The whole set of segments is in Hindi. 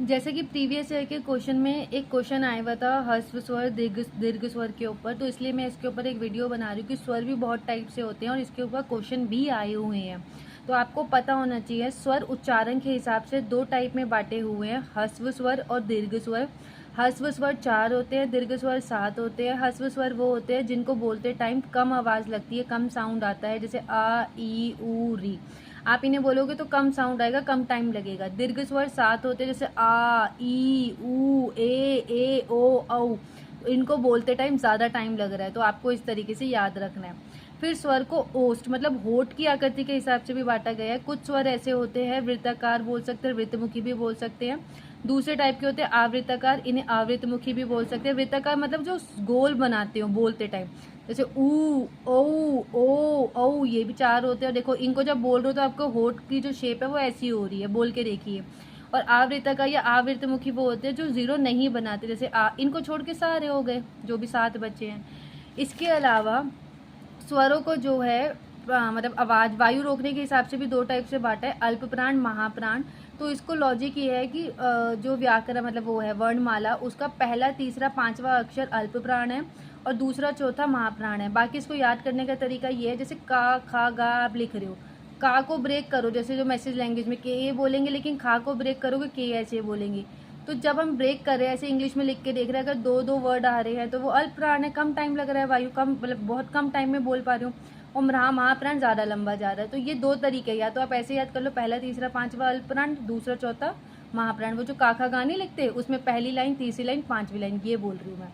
जैसे कि प्रीवियस ईयर के क्वेश्चन में एक क्वेश्चन आया हुआ था ह्रस्व स्वर दीर्घ स्वर के ऊपर, तो इसलिए मैं इसके ऊपर एक वीडियो बना रही हूँ कि स्वर भी बहुत टाइप से होते हैं और इसके ऊपर क्वेश्चन भी आए हुए हैं। तो आपको पता होना चाहिए स्वर उच्चारण के हिसाब से दो टाइप में बांटे हुए हैं, ह्रस्व स्वर और दीर्घ स्वर। ह्रस्व स्वर 4 होते हैं, दीर्घ स्वर 7 होते हैं। ह्रस्व स्वर वो होते हैं जिनको बोलते टाइम कम आवाज़ लगती है, कम साउंड आता है, जैसे आ ई ऊ री। आप इन्हें बोलोगे तो कम साउंड आएगा, कम टाइम लगेगा। दीर्घ स्वर 7 होते हैं, जैसे आ ई ऊ ए ओ औ। इनको बोलते टाइम ज़्यादा टाइम लग रहा है, तो आपको इस तरीके से याद रखना है। फिर स्वर को ओष्ठ मतलब होठ की आकृति के हिसाब से भी बांटा गया है। कुछ स्वर ऐसे होते हैं वृत्ताकार बोल सकते हैं, वृत्तमुखी भी बोल सकते हैं। दूसरे टाइप के होते हैं आवृत्ताकार, इन्हें आवृत्तमुखी भी बोल सकते हैं। वृत्ताकार मतलब जो गोल बनाते हो बोलते टाइम, जैसे ऊ ओ औ, ये भी 4 होते हैं। देखो इनको जब बोल रहे हो तो आपको होठ की जो शेप है वो ऐसी हो रही है, बोल के देखिए। और आवृत्ताकार या आवृत्तमुखी वो होते हैं जो जीरो नहीं बनाते, जैसे इनको छोड़ के सारे हो गए जो भी 7 बचे हैं। इसके अलावा स्वरों को जो है मतलब आवाज वायु रोकने के हिसाब से भी दो टाइप से बांटा है, अल्प प्राण महाप्राण। तो इसको लॉजिक ये है कि जो व्याकरण मतलब वो है वर्णमाला, उसका पहला तीसरा पांचवा अक्षर अल्प प्राण है और दूसरा चौथा महाप्राण है। बाकी इसको याद करने का तरीका ये है, जैसे का खा गा आप लिख रहे हो, का को ब्रेक करो, जैसे जो मैसेज लैंग्वेज में के ए बोलेंगे, लेकिन खा को ब्रेक करोगे के ऐसे बोलेंगे। तो जब हम ब्रेक कर रहे हैं ऐसे इंग्लिश में लिख के देख रहे हैं, अगर दो दो वर्ड आ रहे हैं तो वो अल्प प्राण है, कम टाइम लग रहा है, वायु कम मतलब बहुत कम टाइम में बोल पा रहे हो। और महाप्राण ज़्यादा लंबा जा रहा है। तो ये दो तरीके, या तो आप ऐसे याद कर लो, पहला तीसरा पांचवा अल्प प्राण, दूसरा चौथा महाप्राण। वो जो काका गाने लिखते हैं उसमें पहली लाइन तीसरी लाइन पांचवी लाइन, ये बोल रही हूँ मैं।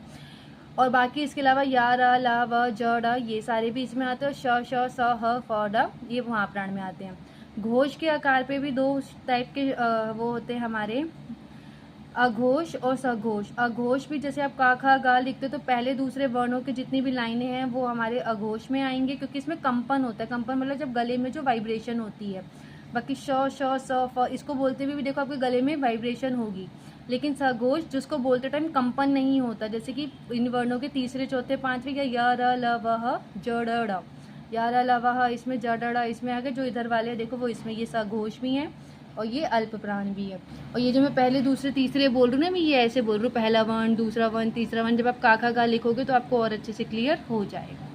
और बाकी इसके अलावा या रा ला व ज ड ये सारे भी इसमें आते हैं। श श स ह फ ड ये महाप्राण में आते हैं। घोष के आकार पे भी दो टाइप के वो होते हैं हमारे, अघोष और सघोष। अघोष भी जैसे आप का खा गा लिखते हो तो पहले दूसरे वर्णों की जितनी भी लाइनें हैं वो हमारे अघोष में आएंगे, क्योंकि इसमें कंपन होता है। कंपन मतलब जब गले में जो वाइब्रेशन होती है। बाकी श श स फ इसको बोलते हुए भी देखो आपके गले में वाइब्रेशन होगी। लेकिन सघोष जिसको बोलते टाइम कंपन नहीं होता, जैसे कि इन वर्णों के तीसरे चौथे पांचवे, या र ल व ह ज ड ड़, या र ल व ह इसमें ज ड ड़ इसमें आ गए। जो इधर वाले हैं देखो वो इसमें ये सघोष भी है और ये अल्प प्राण भी है। और ये जो मैं पहले दूसरे तीसरे बोल रही हूँ ना, मैं ये ऐसे बोल रही हूँ, पहला वर्ण दूसरा वर्ण तीसरा वर्ण। जब आप काका गा लिखोगे तो आपको और अच्छे से क्लियर हो जाएगा।